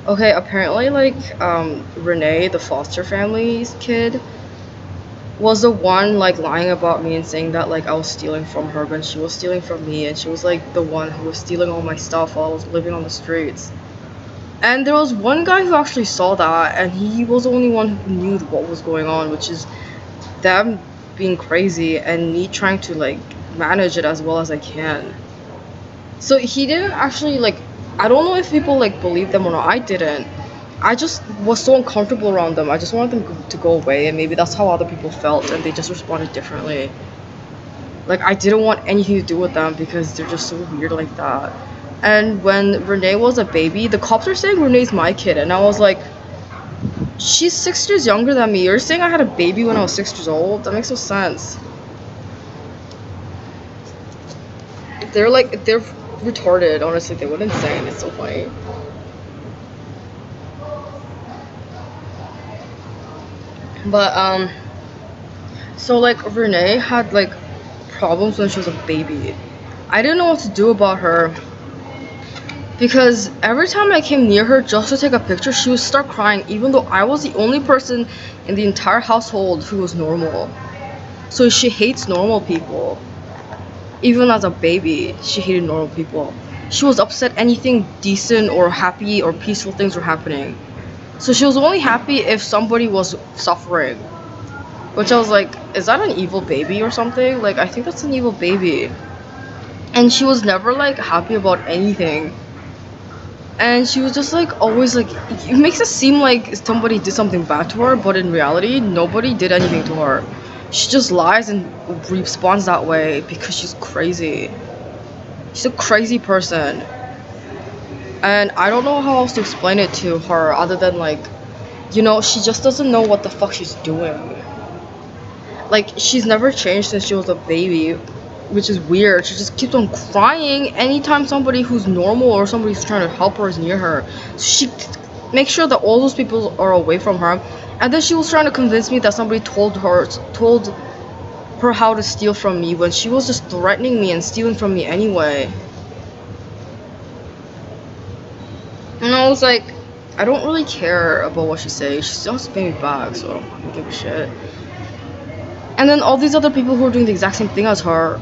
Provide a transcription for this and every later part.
Okay, apparently, like, Renee, the foster family's kid, was the one, like, lying about me and saying that, like, I was stealing from her when she was stealing from me, and she was, like, the one who was stealing all my stuff while I was living on the streets. And there was one guy who actually saw that, and he was the only one who knew what was going on, which is them being crazy and me trying to, like, manage it as well as I can. So he didn't actually, like, I don't know if people, like, believe them or not. I didn't. I just was so uncomfortable around them. I just wanted them to go away, and maybe that's how other people felt, and they just responded differently. Like, I didn't want anything to do with them because they're just so weird like that. And when Renee was a baby, the cops are saying Renee's my kid, and I was like, she's 6 years younger than me. You're saying I had a baby when I was 6 years old? That makes no sense. They're retarded, honestly. They went insane. It's so funny. But so like Renee had like problems when she was a baby. I didn't know what to do about her because every time I came near her just to take a picture, she would start crying, even though I was the only person in the entire household who was normal. So she hates normal people. Even as a baby, she hated normal people. She was upset anything decent or happy or peaceful things were happening. So she was only happy if somebody was suffering. Which I was like, is that an evil baby or something? Like, I think that's an evil baby. And she was never like happy about anything. And she was just like always like, it makes it seem like somebody did something bad to her, but in reality, nobody did anything to her. She just lies and responds that way because she's crazy. She's a crazy person. And I don't know how else to explain it to her other than like, she just doesn't know what the fuck she's doing. Like, she's never changed since she was a baby, which is weird. She just keeps on crying anytime somebody who's normal or somebody who's trying to help her is near her. So she makes sure that all those people are away from her. And then she was trying to convince me that somebody told her how to steal from me when she was just threatening me and stealing from me anyway. And I was like, I don't really care about what she says. She still has to pay me back, so I don't give a shit. And then all these other people who were doing the exact same thing as her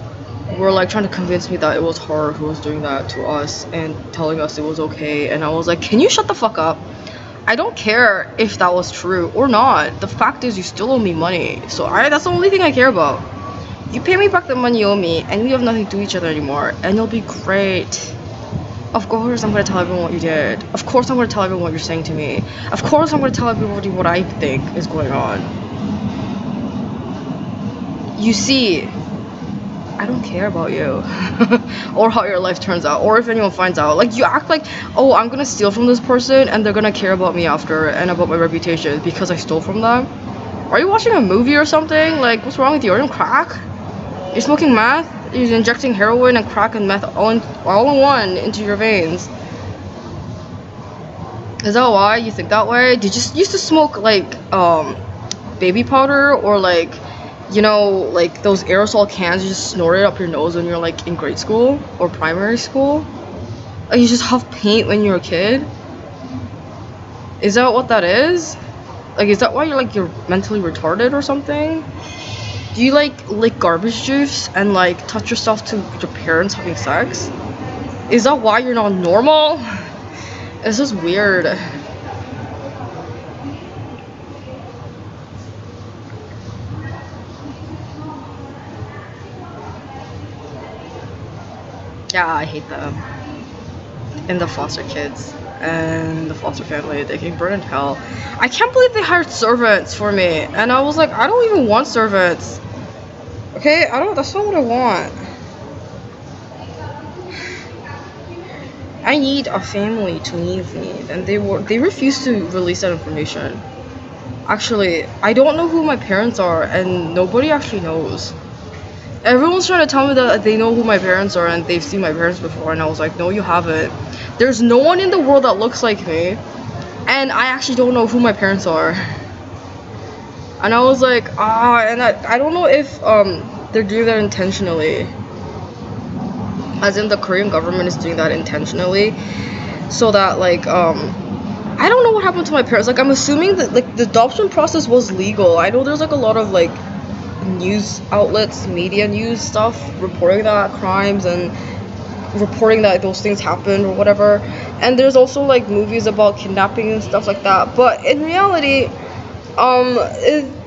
were like trying to convince me that it was her who was doing that to us and telling us it was okay. And I was like, can you shut the fuck up? I don't care if that was true or not. The fact is you still owe me money. So that's the only thing I care about. You pay me back the money you owe me and we have nothing to do each other anymore. And it'll be great. Of course I'm going to tell everyone what you did. Of course I'm going to tell everyone what you're saying to me. Of course I'm going to tell everybody what I think is going on. You see, I don't care about you or how your life turns out or if anyone finds out. Like, you act like, oh, I'm gonna steal from this person and they're gonna care about me after and about my reputation because I stole from them. Are you watching a movie or something? Like, what's wrong with you? Are you on crack? You're smoking meth? You're injecting heroin and crack and meth all in one into your veins. Is that why you think that way? Did you used to smoke like baby powder or like like those aerosol cans you just snort it up your nose when you're like in grade school or primary school? Like, you just huff paint when you're a kid? Is that what that is? Like, is that why you're mentally retarded or something? Do you like lick garbage juice and like touch yourself to your parents having sex? Is that why you're not normal? It's just weird. Yeah, I hate them. And the foster kids and the foster family, they can burn in hell. I can't believe they hired servants for me. And I was like, I don't even want servants. Okay, that's not what I want. I need a family to leave me. And they refused to release that information. Actually, I don't know who my parents are and nobody actually knows. Everyone's trying to tell me that they know who my parents are and they've seen my parents before, and I was like, no, you haven't. There's no one in the world that looks like me, and I actually don't know who my parents are. And I was like, and I don't know if they're doing that intentionally. As in, the Korean government is doing that intentionally, so that like I don't know what happened to my parents. Like, I'm assuming that like the adoption process was legal. I know there's like a lot of like news outlets, media news stuff reporting that crimes and reporting that those things happened or whatever. And there's also like movies about kidnapping and stuff like that. But in reality,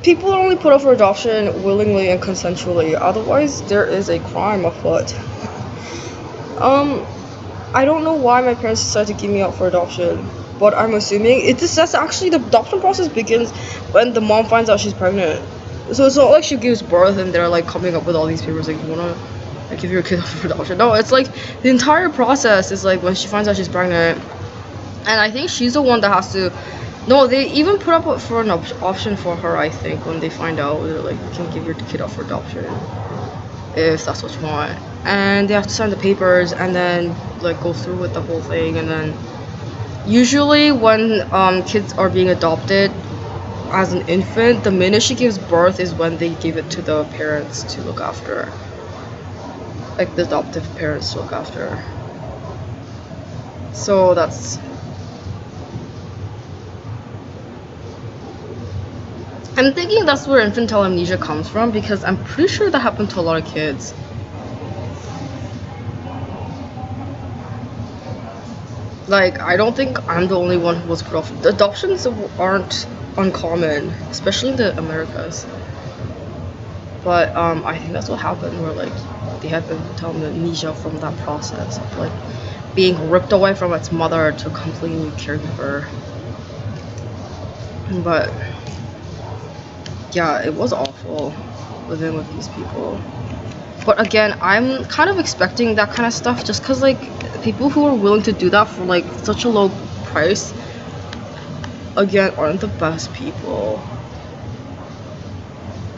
people are only put up for adoption willingly and consensually. Otherwise, there is a crime afoot. Um, I don't know why my parents decided to give me up for adoption, but I'm assuming that's actually the adoption process begins when the mom finds out she's pregnant. So it's not like she gives birth and they're like coming up with all these papers like, you wanna like give your kid up for adoption. No, it's like the entire process is like when she finds out she's pregnant, and I think she's the one that has to. No, they even put up for an option for her. I think when they find out, they're like, you can give your kid up for adoption if that's what you want, and they have to sign the papers and then like go through with the whole thing. And then usually when kids are being adopted as an infant, the minute she gives birth is when they give it to the parents to look after, like the adoptive parents to look after. So that's, I'm thinking that's where infantile amnesia comes from, because I'm pretty sure that happened to a lot of kids. Like, I don't think I'm the only one who was put off. The adoptions aren't uncommon, especially in the Americas. But I think that's what happened, where like they had infantile amnesia from that process of like being ripped away from its mother to a completely new caregiver. But yeah, it was awful living with these people. But again, I'm kind of expecting that kind of stuff just because like people who are willing to do that for like such a low price, again, aren't the best people,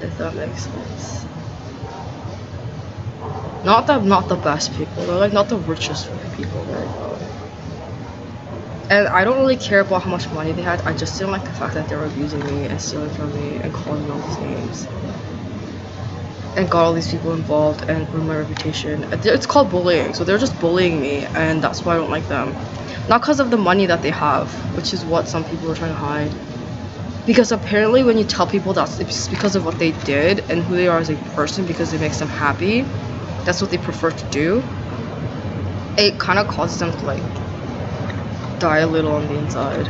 if that makes sense. Not the best people, they're like not the richest people, right? And I don't really care about how much money they had. I just didn't like the fact that they were abusing me and stealing from me and calling me all these names and got all these people involved and ruined my reputation. It's called bullying, so they're just bullying me, and that's why I don't like them. Not because of the money that they have, which is what some people are trying to hide. Because apparently when you tell people that it's because of what they did and who they are as a person, because it makes them happy, that's what they prefer to do, it kind of causes them to like die a little on the inside.